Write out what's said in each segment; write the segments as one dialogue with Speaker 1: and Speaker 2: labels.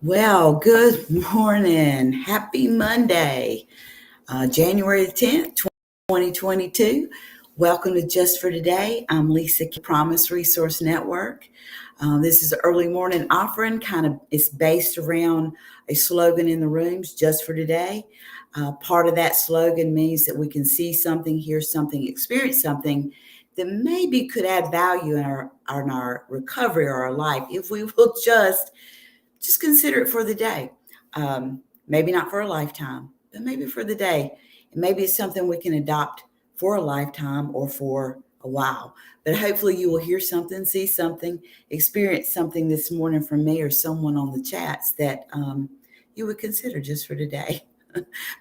Speaker 1: Well, good morning. Happy Monday, January the 10th, 2022. Welcome to Just for Today. I'm Lisa Kaye, Promise Resource Network. This is an early morning offering, it's based around a slogan in the rooms, Just for Today. Part of that slogan means that we can see something, hear something, experience something that maybe could add value in our recovery or our life if we will just consider it for the day. Maybe not for a lifetime, but maybe for the day. And maybe it's something we can adopt for a lifetime or for a while. But hopefully you will hear something, see something, experience something this morning from me or someone on the chats that you would consider just for today.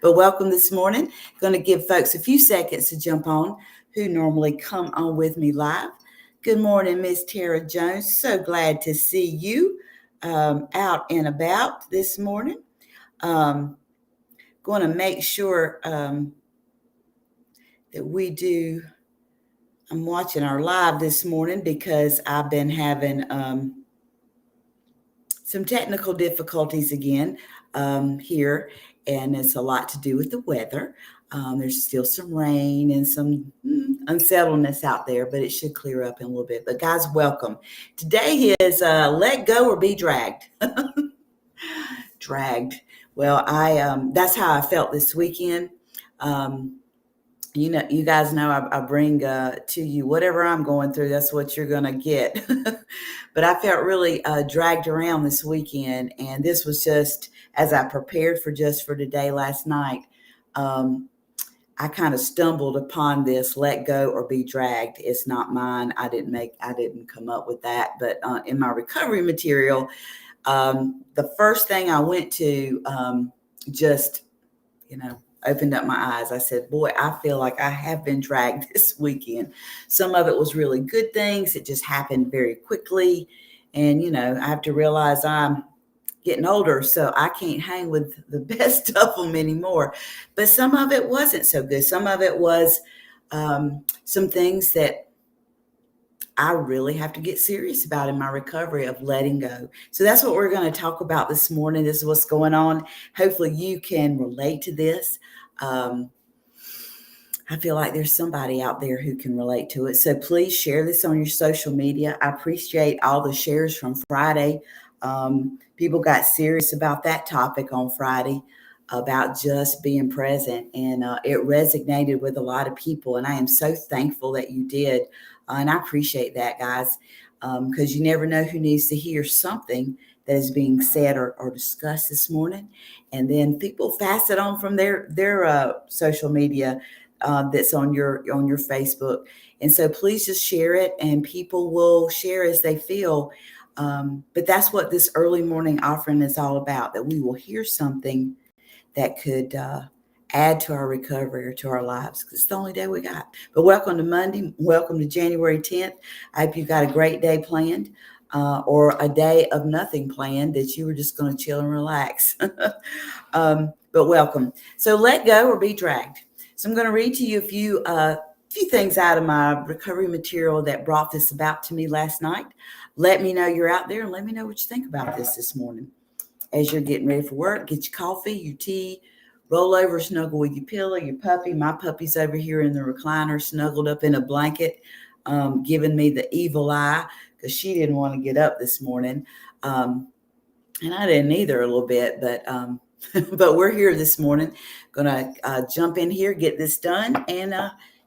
Speaker 1: But welcome this morning. Going to give folks a few seconds to jump on who normally come on with me live. Good morning, Miss Tara Jones. So glad to see you out and about this morning. Going to make sure that we do. I'm watching our live this morning because I've been having some technical difficulties again here, and it's a lot to do with the weather. There's still some rain and some unsettledness out there, but it should clear up in a little bit. But guys, welcome. Today is Let Go or Be Dragged. Dragged. Well, that's how I felt this weekend. You guys know I bring to you whatever I'm going through. That's what you're going to get. But I felt really dragged around this weekend. And this was just as I prepared for Just for Today last night. I kind of stumbled upon this, let go or be dragged. It's not mine. I didn't come up with that. But in my recovery material, the first thing I went to just, opened up my eyes. I said, boy, I feel like I have been dragged this weekend. Some of it was really good things. It just happened very quickly. And, I have to realize I'm getting older, so I can't hang with the best of them anymore. But some of it wasn't so good. Some of it was some things that I really have to get serious about in my recovery of letting go. So that's what we're going to talk about this morning. This is what's going on. Hopefully you can relate to this. I feel like there's somebody out there who can relate to it. So please share this on your social media. I appreciate all the shares from Friday. People got serious about that topic on Friday about just being present, and it resonated with a lot of people, and I am so thankful that you did, and I appreciate that, guys, because you never know who needs to hear something that is being said or discussed this morning. And then people pass it on from their social media that's on your Facebook, and so please just share it, and people will share as they feel. But that's what this early morning offering is all about, that we will hear something that could add to our recovery or to our lives, because it's the only day we got. But welcome to Monday. Welcome to January 10th. I hope you got a great day planned or a day of nothing planned, that you were just going to chill and relax. But welcome. So let go or be dragged. So I'm going to read to you a few things out of my recovery material that brought this about to me last night. Let me know you're out there, and let me know what you think about this morning. As you're getting ready for work, get your coffee, your tea, roll over, snuggle with your pillow, your puppy. My puppy's over here in the recliner, snuggled up in a blanket, giving me the evil eye because she didn't want to get up this morning. And I didn't either a little bit, but but we're here this morning. Gonna jump in here, get this done, and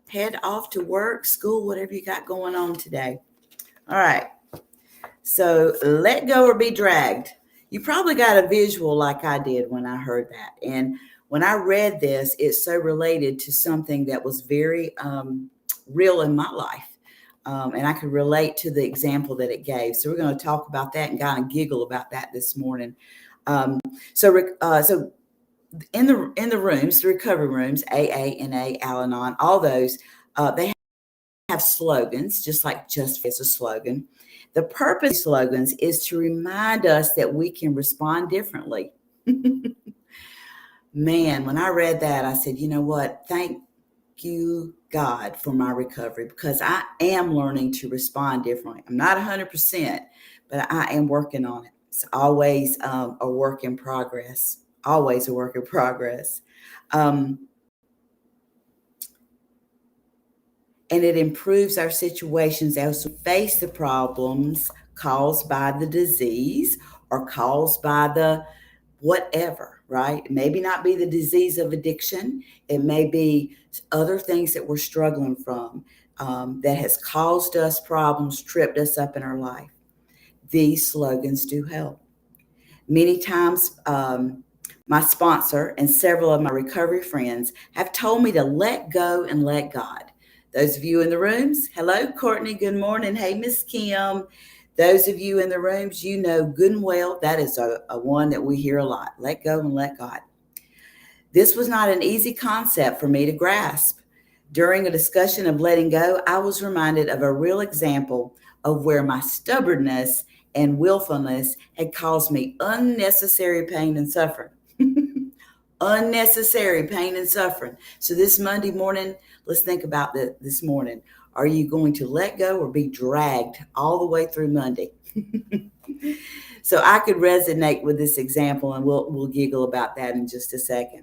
Speaker 1: head off to work, school, whatever you got going on today. All right. So let go or be dragged. You probably got a visual like I did when I heard that. And when I read this, it's so related to something that was very real in my life. And I could relate to the example that it gave. So we're going to talk about that and kind of giggle about that this morning. So in the rooms, the recovery rooms, AA, NA, Al-Anon, all those, they have slogans, just like Just is a slogan. The purpose of slogans is to remind us that we can respond differently. Man, when I read that, I said, you know what? Thank you, God, for my recovery, because I am learning to respond differently. I'm not 100%, but I am working on it. It's always a work in progress, always a work in progress. Um, and it improves our situations as we face the problems caused by the disease or caused by the whatever, right? It maybe not be the disease of addiction. It may be other things that we're struggling from that has caused us problems, tripped us up in our life. These slogans do help. Many times, my sponsor and several of my recovery friends have told me to let go and let God. Those of you in the rooms, hello, Courtney, good morning. Hey, Miss Kim. Those of you in the rooms, you know good and well that is a one that we hear a lot. Let go and let God. This was not an easy concept for me to grasp. During a discussion of letting go, I was reminded of a real example of where my stubbornness and willfulness had caused me unnecessary pain and suffering. Unnecessary pain and suffering. So this Monday morning, let's think about this morning. Are you going to let go or be dragged all the way through Monday? So I could resonate with this example, and we'll giggle about that in just a second.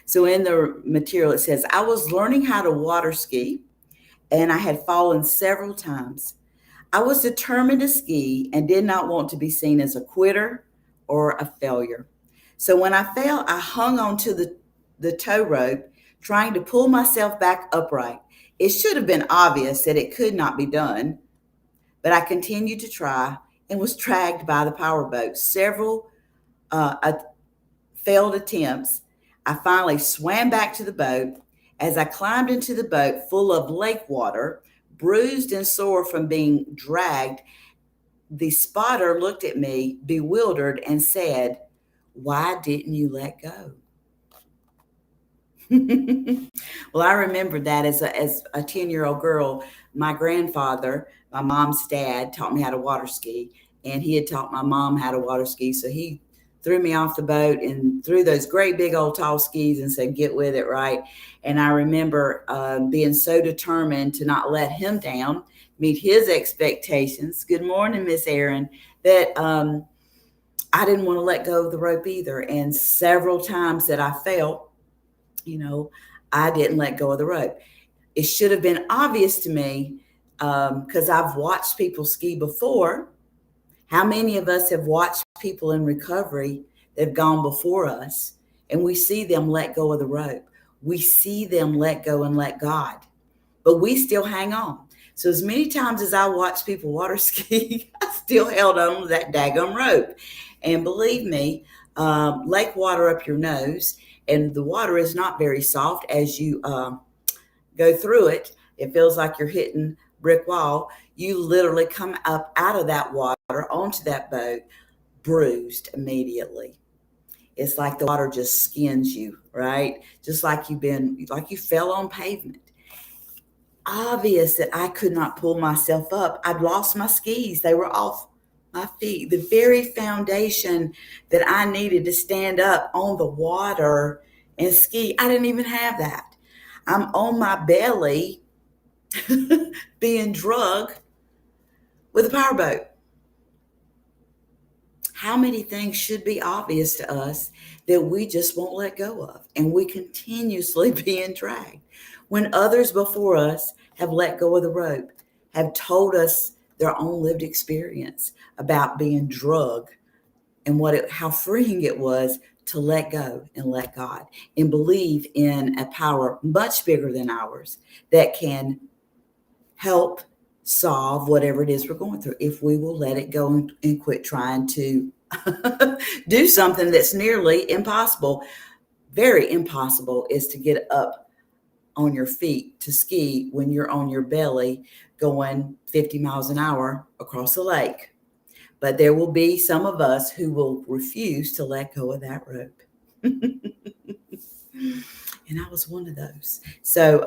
Speaker 1: So in the material, it says, I was learning how to water ski, and I had fallen several times. I was determined to ski and did not want to be seen as a quitter or a failure. So when I fell, I hung onto the tow rope, trying to pull myself back upright. It should have been obvious that it could not be done, but I continued to try and was dragged by the powerboat. Several failed attempts. I finally swam back to the boat. As I climbed into the boat full of lake water, bruised and sore from being dragged, the spotter looked at me, bewildered, and said, "Why didn't you let go?" Well, I remember that as a 10-year-old girl, my grandfather, my mom's dad, taught me how to water ski, and he had taught my mom how to water ski. So he threw me off the boat and threw those great big old tall skis and said, "Get with it," right? And I remember being so determined to not let him down, meet his expectations. Good morning, Miss Erin. That I didn't want to let go of the rope either. And several times that I fell, I didn't let go of the rope. It should have been obvious to me because I've watched people ski before. How many of us have watched people in recovery that have gone before us, and we see them let go of the rope? We see them let go and let God, but we still hang on. So as many times as I watch people water ski, I still held on to that daggum rope. And believe me, lake water up your nose, and the water is not very soft as you go through it. It feels like you're hitting brick wall. You literally come up out of that water onto that boat bruised immediately. It's like the water just skins you, right? Just like you fell on pavement. Obvious that I could not pull myself up. I'd lost my skis. They were off my feet. The very foundation that I needed to stand up on the water and ski, I didn't even have that. I'm on my belly being drugged with a powerboat. How many things should be obvious to us that we just won't let go of, and we continuously being dragged when others before us have let go of the rope, have told us their own lived experience about being drugged and how freeing it was to let go and let God and believe in a power much bigger than ours that can help solve whatever it is we're going through if we will let it go and quit trying to do something that's nearly impossible. Very impossible is to get up on your feet to ski when you're on your belly going 50 miles an hour across the lake. But there will be some of us who will refuse to let go of that rope. And I was one of those. So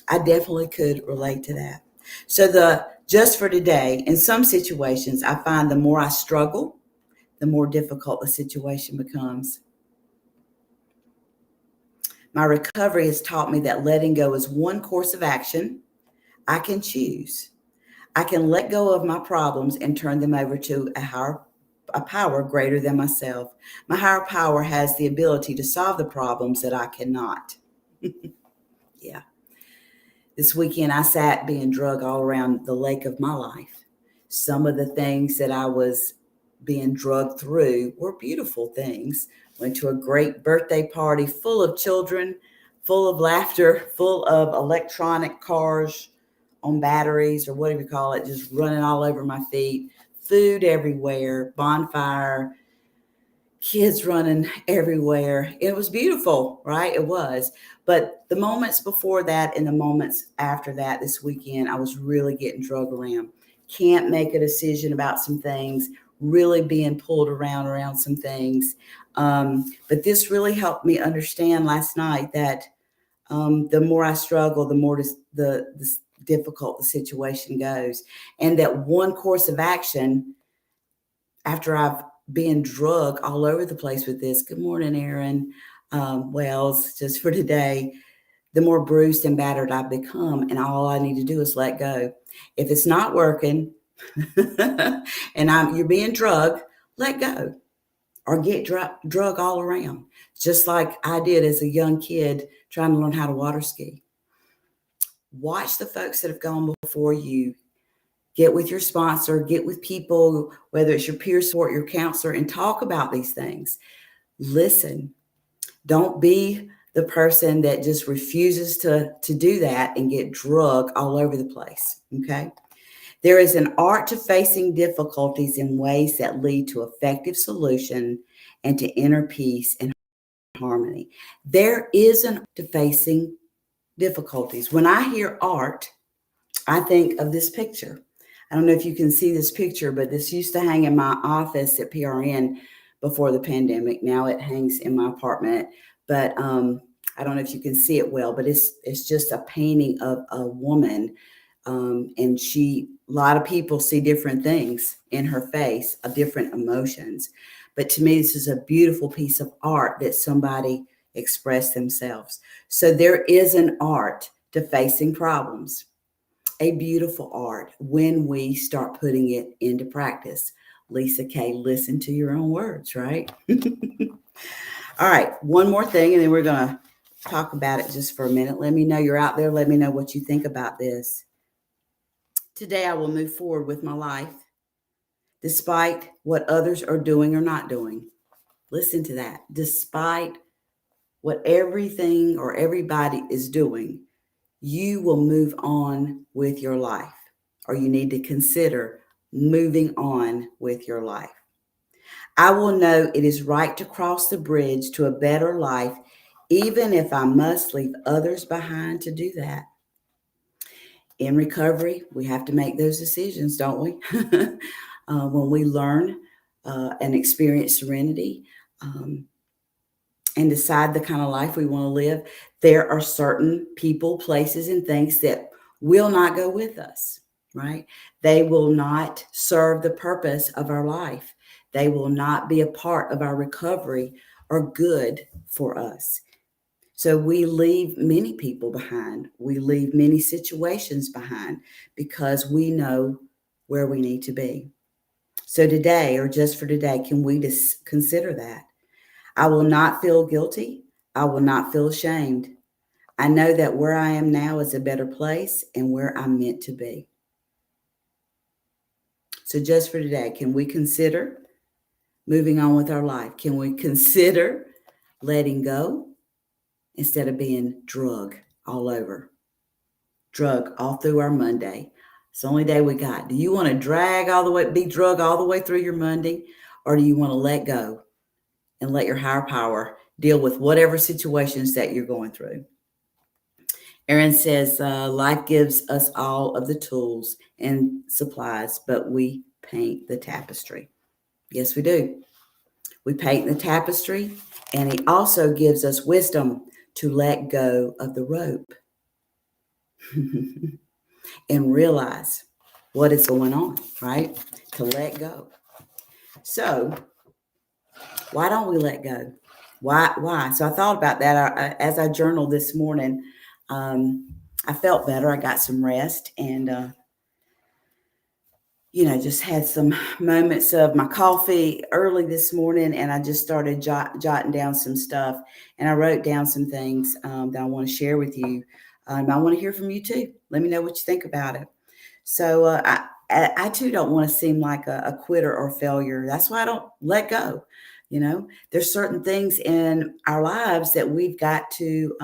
Speaker 1: I definitely could relate to that. So just for today, in some situations, I find the more I struggle, the more difficult the situation becomes. My recovery has taught me that letting go is one course of action I can choose. I can let go of my problems and turn them over to a higher a power greater than myself. My higher power has the ability to solve the problems that I cannot. Yeah. This weekend, I sat being drug all around the lake of my life. Some of the things that I was being drugged through were beautiful things. Went to a great birthday party full of children, full of laughter, full of electronic cars on batteries or whatever you call it, just running all over my feet, food everywhere, bonfire, kids running everywhere. It was beautiful, right? It was. But the moments before that and the moments after that this weekend, I was really getting drug around. Can't make a decision about some things, really being pulled around some things. But this really helped me understand last night that the more I struggle, the more the difficult the situation goes. And that one course of action after I've been drug all over the place with this, good morning, Aaron Wells, just for today, the more bruised and battered I've become. And all I need to do is let go. If it's not working and you're being drugged, let go or get drug all around, just like I did as a young kid trying to learn how to water ski. Watch the folks that have gone before you. Get with your sponsor, get with people, whether it's your peer support, your counselor, and talk about these things. Listen. Don't be the person that just refuses to do that and get drugged all over the place. Okay. There is an art to facing difficulties in ways that lead to effective solution and to inner peace and harmony. There is an art to facing difficulties. When I hear art, I think of this picture. I don't know if you can see this picture, but this used to hang in my office at PRN before the pandemic. Now it hangs in my apartment, but I don't know if you can see it well, but it's just a painting of a woman, and a lot of people see different things in her face, different emotions. But to me, this is a beautiful piece of art that somebody expressed themselves. So there is an art to facing problems. A beautiful art when we start putting it into practice. Lisa Kaye, listen to your own words, right? All right, one more thing, and then we're going to talk about it just for a minute. Let me know you're out there. Let me know what you think about this. Today, I will move forward with my life despite what others are doing or not doing. Listen to that. Despite what everything or everybody is doing, you will move on with your life, or you need to consider moving on with your life. I will know it is right to cross the bridge to a better life, even if I must leave others behind to do that. In recovery, we have to make those decisions, don't we? When we learn and experience serenity, and decide the kind of life we want to live, there are certain people, places, and things that will not go with us, right? They will not serve the purpose of our life. They will not be a part of our recovery or good for us. So we leave many people behind. We leave many situations behind because we know where we need to be. So today, or just for today, can we just consider that? I will not feel guilty. I will not feel ashamed. I know that where I am now is a better place and where I'm meant to be. So just for today, can we consider moving on with our life? Can we consider letting go instead of being drug all over? Drug all through our Monday. It's the only day we got. Do you want to be drug all the way through your Monday, or do you want to let go and let your higher power deal with whatever situations that you're going through? Aaron says, life gives us all of the tools and supplies, but we paint the tapestry. Yes, we do. We paint the tapestry, and he also gives us wisdom to let go of the rope and realize what is going on, right? To let go. So why don't we let go? Why? So I thought about that as I journaled this morning. I felt better. I got some rest, and just had some moments of my coffee early this morning, and I just started jotting down some stuff, and I wrote down some things that I want to share with you. I want to hear from you too. Let me know what you think about it. So I too don't want to seem like a quitter or failure. That's why I don't let go. There's certain things in our lives that we've got to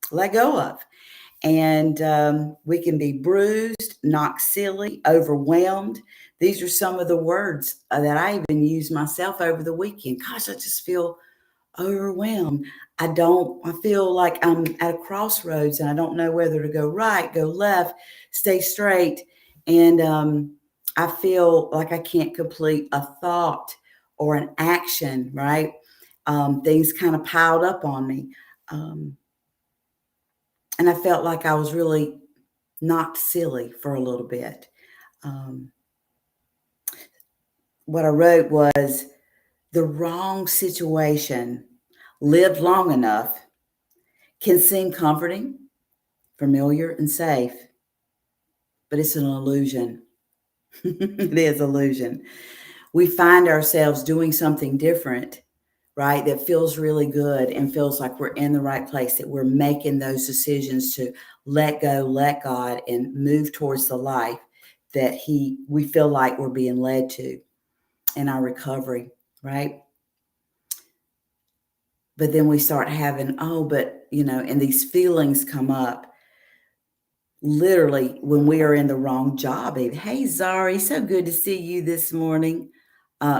Speaker 1: let go of. And we can be bruised, knocked silly, overwhelmed. These are some of the words that I even used myself over the weekend. Gosh, I just feel overwhelmed. I feel like I'm at a crossroads and I don't know whether to go right, go left, stay straight. And I feel like I can't complete a thought or an action, right? Things kind of piled up on me. And I felt like I was really knocked silly for a little bit. Um, what I wrote was the wrong situation lived long enough can seem comforting, familiar, and safe, but it's an illusion. It is illusion. We find ourselves doing something different, right? That feels really good and feels like we're in the right place, that we're making those decisions to let go, let God, and move towards the life that we feel like we're being led to in our recovery, right? But then we start having, and these feelings come up literally when we are in the wrong job. Hey, Zari, so good to see you this morning.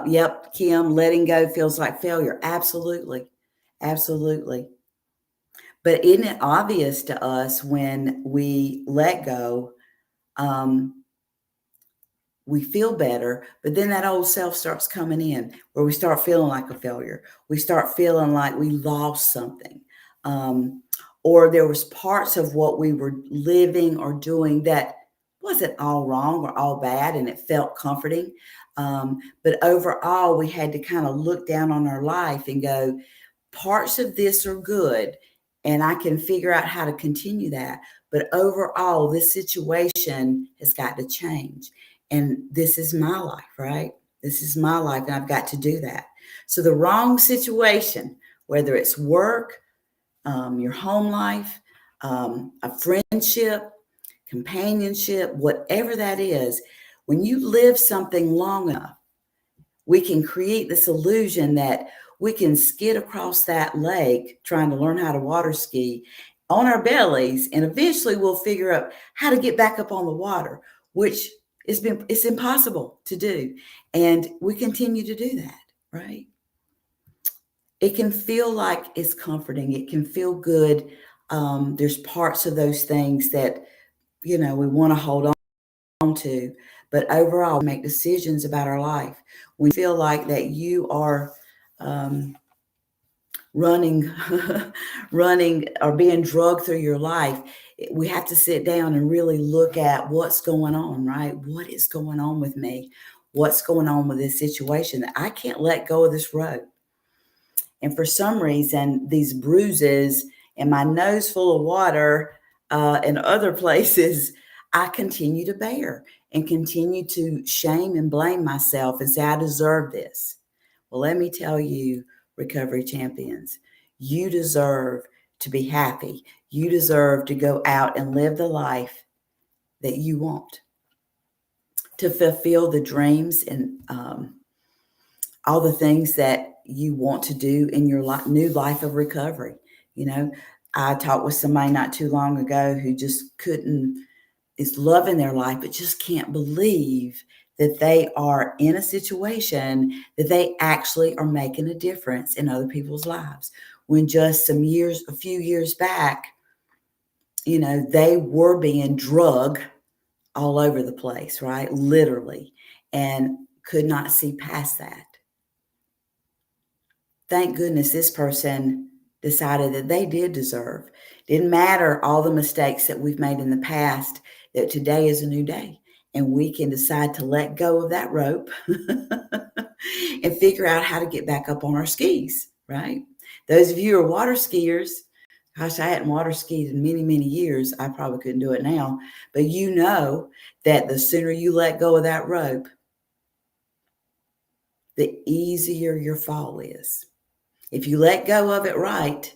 Speaker 1: Yep, Kim, letting go feels like failure. Absolutely. Absolutely. But isn't it obvious to us when we let go, we feel better, but then that old self starts coming in where we start feeling like a failure. We start feeling like we lost something. Or there was parts of what we were living or doing that wasn't all wrong or all bad, and it felt comforting. But overall, we had to kind of look down on our life and go, parts of this are good, and I can figure out how to continue that. But overall, this situation has got to change. And this is my life, right? This is my life, and I've got to do that. So the wrong situation, whether it's work, your home life, a friendship, companionship, whatever that is, when you live something long enough, we can create this illusion that we can skid across that lake trying to learn how to water ski on our bellies, and eventually we'll figure out how to get back up on the water, which it's impossible to do. And we continue to do that, right? It can feel like it's comforting. It can feel good. There's parts of those things that, we want to hold on to. But overall, make decisions about our life. When you feel like that you are running, running or being drugged through your life, we have to sit down and really look at what's going on, right? What is going on with me? What's going on with this situation that I can't let go of this road? And for some reason, these bruises and my nose full of water and other places, I continue to bear and continue to shame and blame myself and say, I deserve this. Well, let me tell you, recovery champions, you deserve to be happy. You deserve to go out and live the life that you want, to fulfill the dreams and all the things that you want to do in your new life of recovery. I talked with somebody not too long ago who just is loving their life, but just can't believe that they are in a situation that they actually are making a difference in other people's lives. When just a few years back, they were being drugged all over the place, right? Literally, and could not see past that. Thank goodness this person decided that they did deserve. Didn't matter all the mistakes that we've made in the past, that today is a new day. And we can decide to let go of that rope and figure out how to get back up on our skis, right? Those of you who are water skiers, Gosh, I hadn't water skied in many, many years. I probably couldn't do it now. But you know that the sooner you let go of that rope, the easier your fall is. If you let go of it right,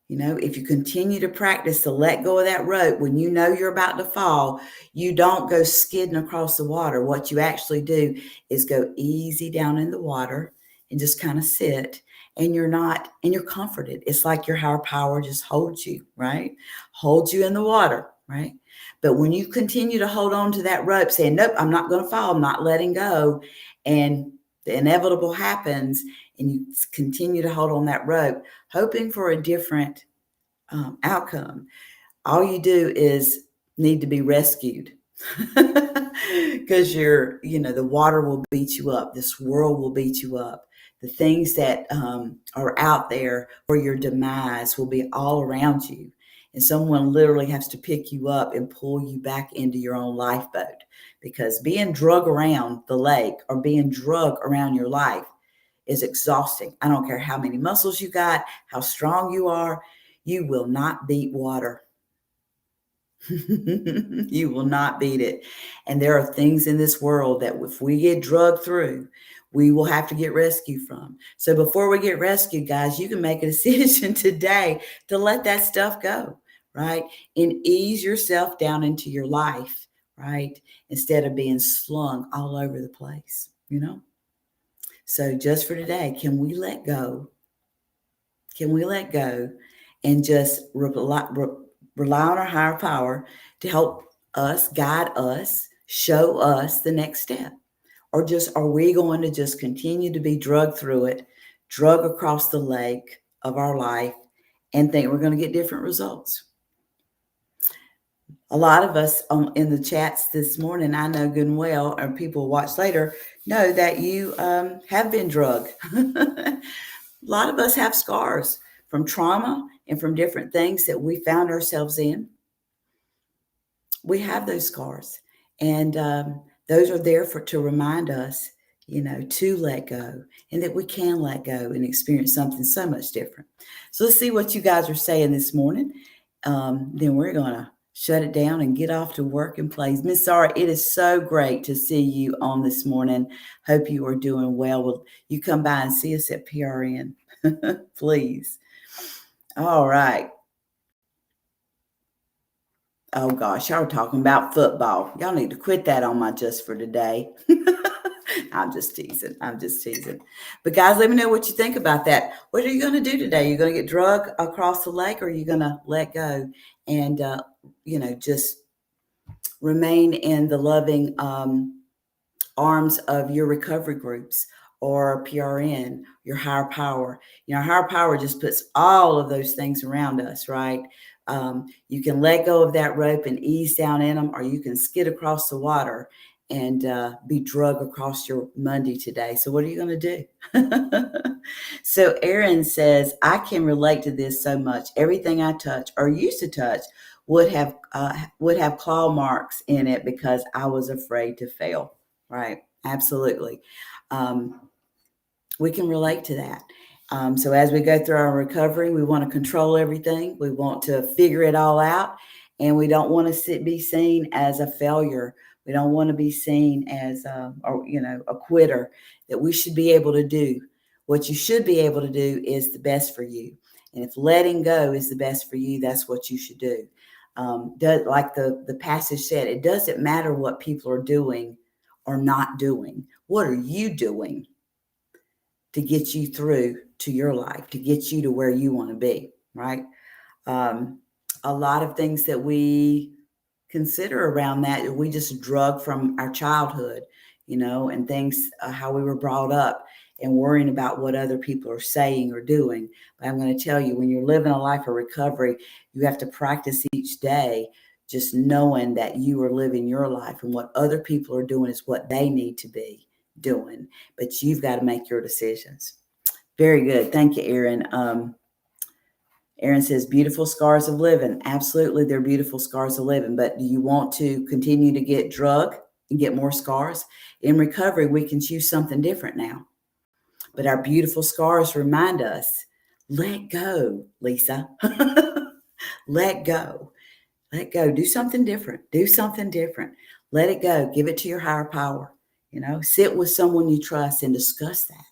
Speaker 1: if you continue to practice to let go of that rope when you know you're about to fall, you don't go skidding across the water. What you actually do is go easy down in the water and just kind of sit, and you're comforted. It's like your higher power just holds you, right? Holds you in the water, right? But when you continue to hold on to that rope, saying, nope, I'm not going to fall, I'm not letting go, and the inevitable happens, and you continue to hold on that rope, hoping for a different outcome, all you do is need to be rescued because the water will beat you up. This world will beat you up. The things that are out there for your demise will be all around you. And someone literally has to pick you up and pull you back into your own lifeboat, because being drug around the lake or being drug around your life is exhausting. I don't care how many muscles you got, how strong you are, you will not beat water. You will not beat it. And there are things in this world that if we get drugged through, we will have to get rescued from. So before we get rescued, guys, you can make a decision today to let that stuff go, right? And ease yourself down into your life, right? Instead of being slung all over the place, So just for today, can we let go? Can we let go and just rely on our higher power to help us, guide us, show us the next step? Or are we going to just continue to be drugged through it, drug across the lake of our life, and think we're going to get different results? A lot of us in the chats this morning, I know good and well, and people watch later, know that you have been drugged. A lot of us have scars from trauma and from different things that we found ourselves in. We have those scars, and those are there to remind us, to let go, and that we can let go and experience something so much different. So let's see what you guys are saying this morning. Then we're going to shut it down and get off to work and play. Miss Zara, it is so great to see you on this morning. Hope you are doing well. Will you come by and see us at PRN? Please. All right. Oh gosh, y'all are talking about football. Y'all need to quit that on my Just for Today. I'm just teasing. But guys, let me know what you think about that. What are you going to do today? You're going to get drugged across the lake, or are you going to let go and, just remain in the loving arms of your recovery groups or PRN, your higher power? Higher power just puts all of those things around us, right? You can let go of that rope and ease down in them, or you can skid across the water and be drugged across your Monday today. So what are you going to do? So Erin says, I can relate to this so much. Everything I touch or used to touch would have claw marks in it because I was afraid to fail. Right? Absolutely. We can relate to that. So as we go through our recovery, we want to control everything. We want to figure it all out, and we don't want to be seen as a failure. We don't want to be seen as a quitter. That we should be able to do what you should be able to do is the best for you. And if letting go is the best for you, that's what you should do. Like the passage said, it doesn't matter what people are doing or not doing. What are you doing to get you through to your life, to get you to where you want to be, right? A lot of things that we consider around that, we just drug from our childhood, and things, how we were brought up, and worrying about what other people are saying or doing. But I'm going to tell you, when you're living a life of recovery, you have to practice each day, just knowing that you are living your life, and what other people are doing is what they need to be doing. But you've got to make your decisions. Very good. Thank you, Erin. Erin says, beautiful scars of living. Absolutely, they're beautiful scars of living. But do you want to continue to get drugged and get more scars? In recovery, we can choose something different now. But our beautiful scars remind us, let go, Lisa. Let go. Let go. Do something different. Do something different. Let it go. Give it to your higher power. Sit with someone you trust and discuss that.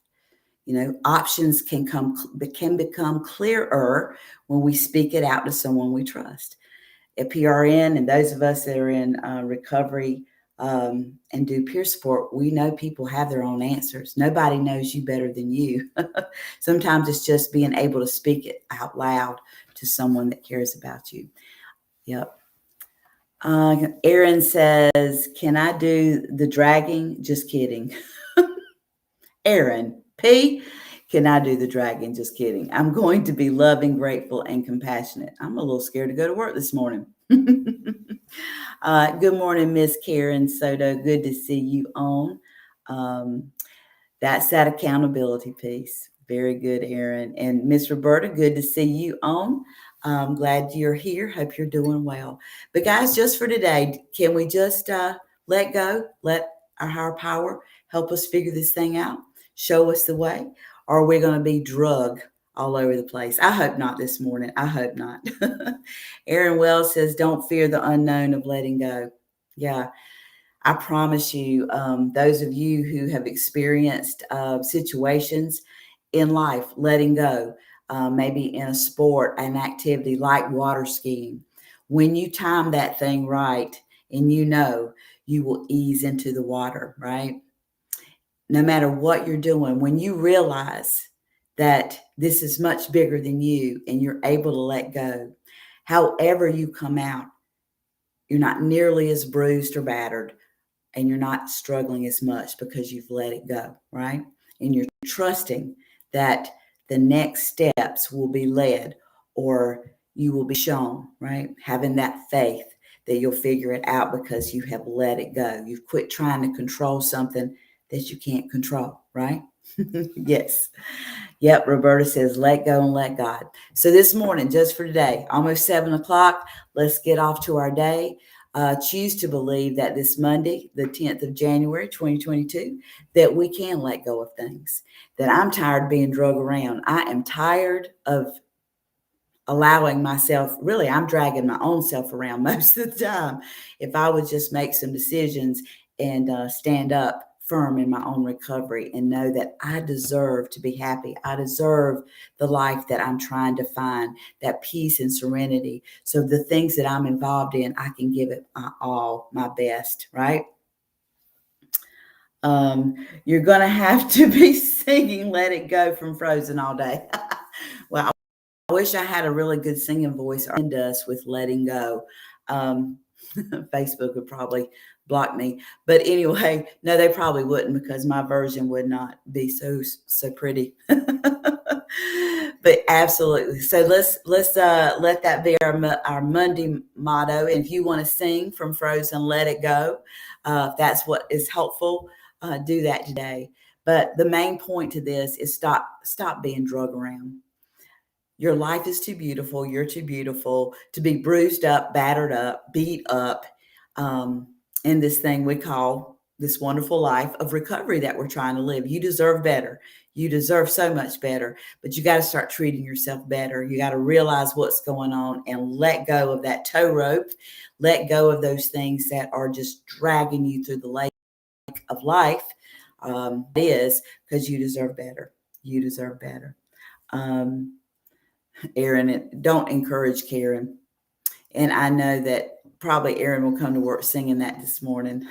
Speaker 1: Options can become clearer when we speak it out to someone we trust. At PRN, and those of us that are in recovery and do peer support, we know people have their own answers. Nobody knows you better than you. Sometimes it's just being able to speak it out loud to someone that cares about you. Yep. Aaron says, can I do the dragging? Just kidding. Aaron P, can I do the dragging? Just kidding. I'm going to be loving, grateful, and compassionate. I'm a little scared to go to work this morning. Good morning, Miss Karen Soto. Good to see you on. That's that accountability piece. Very good, Aaron. And Miss Roberta, good to see you on. I'm glad you're here. Hope you're doing well. But guys, just for today, can we just let go? Let our higher power help us figure this thing out, show us the way? Or are we going to be drug all over the place? I hope not this morning. I hope not. Aaron Wells says, don't fear the unknown of letting go. Yeah, I promise you, those of you who have experienced situations in life, letting go, maybe in a sport, an activity like water skiing, when you time that thing right and you will ease into the water, right? No matter what you're doing, when you realize that this is much bigger than you and you're able to let go, however you come out, you're not nearly as bruised or battered, and you're not struggling as much because you've let it go, right? And you're trusting that the next steps will be led or you will be shown, right? Having that faith that you'll figure it out because you have let it go. You've quit trying to control something that you can't control, right? Yes. Yep. Roberta says, let go and let God. So this morning, just for today, almost 7:00, let's get off to our day. Choose to believe that this Monday, the 10th of January, 2022, that we can let go of things, that I'm tired of being drug around. I am tired of allowing myself, really, I'm dragging my own self around most of the time. If I would just make some decisions and stand up firm in my own recovery and know that I deserve to be happy. I deserve the life that I'm trying to find, that peace and serenity. So the things that I'm involved in, I can give it my all, my best, right? You're going to have to be singing Let It Go from Frozen all day. Well, I wish I had a really good singing voice or end us with letting go. Facebook would probably block me. But anyway, no, they probably wouldn't because my version would not be so pretty. But absolutely. So let's let that be our Monday motto. And if you want to sing from Frozen, let it go. If that's what is helpful, do that today. But the main point to this is stop being drug around. Your life is too beautiful. You're too beautiful to be bruised up, battered up, beat up in this thing we call this wonderful life of recovery that we're trying to live. You deserve better. You deserve so much better, but you got to start treating yourself better. You got to realize what's going on and let go of that tow rope. Let go of those things that are just dragging you through the lake of life. It is because you deserve better. You deserve better. Aaron, don't encourage Karen. And I know that probably Aaron will come to work singing that this morning.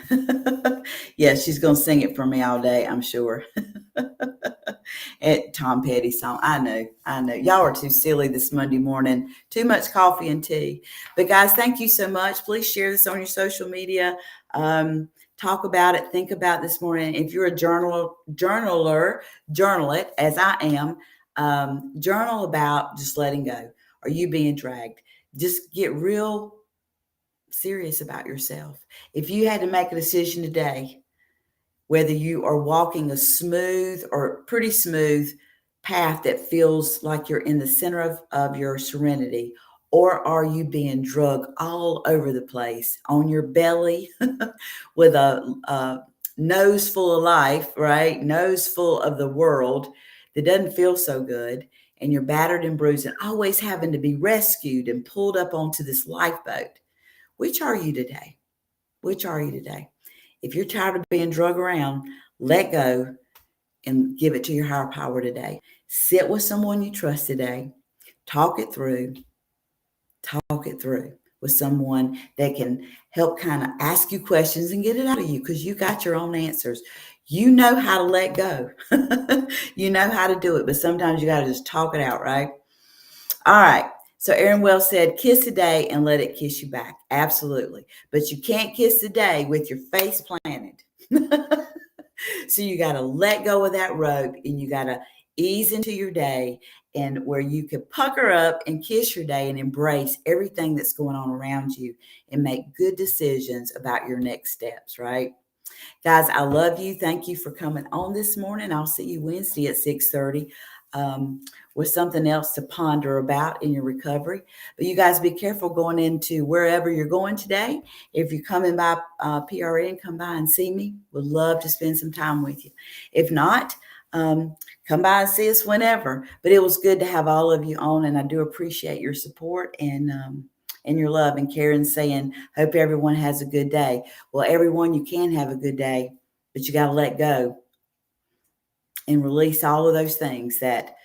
Speaker 1: Yeah, she's going to sing it for me all day, I'm sure. Tom Petty song. I know. Y'all are too silly this Monday morning. Too much coffee and tea. But guys, thank you so much. Please share this on your social media. Talk about it. Think about this morning. If you're a journaler, journal it as I am. Journal about just letting go. Are you being dragged? Just get real serious about yourself. If you had to make a decision today, whether you are walking a smooth or pretty smooth path that feels like you're in the center of your serenity, or are you being drugged all over the place on your belly with a nose full of life, right? Nose full of the world that doesn't feel so good. and you're battered and bruised and always having to be rescued and pulled up onto this lifeboat, which are you today? Which are you today? If you're tired of being drug around, let go and give it to your higher power today. Sit with someone you trust today. Talk it through. Talk it through with someone that can help kind of ask you questions and get it out of you, because you got your own answers. You know how to let go. You know how to do it, but sometimes you got to just talk it out, right? All right. So Aaron Wells said, kiss the day and let it kiss you back. Absolutely. But you can't kiss the day with your face planted. So you got to let go of that rope and you got to ease into your day, and where you can pucker up and kiss your day and embrace everything that's going on around you and make good decisions about your next steps, right? Guys, I love you. Thank you for coming on this morning. I'll see you Wednesday at 6:30 with something else to ponder about in your recovery. But you guys be careful going into wherever you're going today. If you're coming by PRN, come by and see me. Would love to spend some time with you. If not, come by and see us whenever. But it was good to have all of you on, and I do appreciate your support and your love. And Karen saying, hope everyone has a good day. Well, everyone, you can have a good day, but you got to let go and release all of those things that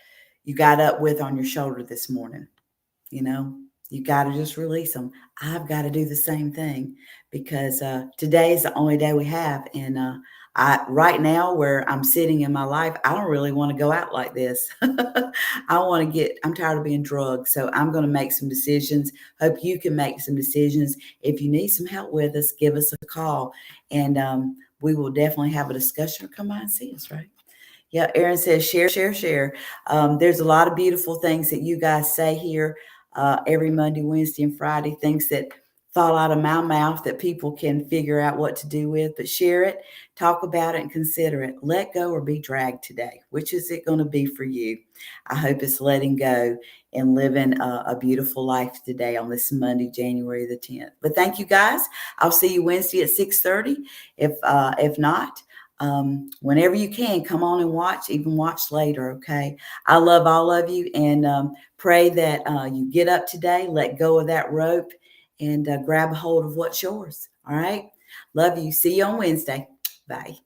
Speaker 1: you got up with on your shoulder this morning. You know, you got to just release them. I've got to do the same thing, because today is the only day we have. And right now where I'm sitting in my life, I don't really want to go out like this. I'm tired of being drugged. So I'm going to make some decisions. Hope you can make some decisions. If you need some help with us, give us a call, and we will definitely have a discussion, or come by and see us, right? Yeah, Aaron says, share, share, share. There's a lot of beautiful things that you guys say here every Monday, Wednesday, and Friday, things that fall out of my mouth that people can figure out what to do with. But share it, talk about it, and consider it. Let go or be dragged today. Which is it going to be for you? I hope it's letting go and living a beautiful life today on this Monday, January the 10th. But thank you, guys. I'll see you Wednesday at 6:30. If not, whenever you can, come on and watch, even watch later. Okay. I love all of you, and pray that you get up today, let go of that rope, and grab a hold of what's yours. All right. Love you. See you on Wednesday. Bye.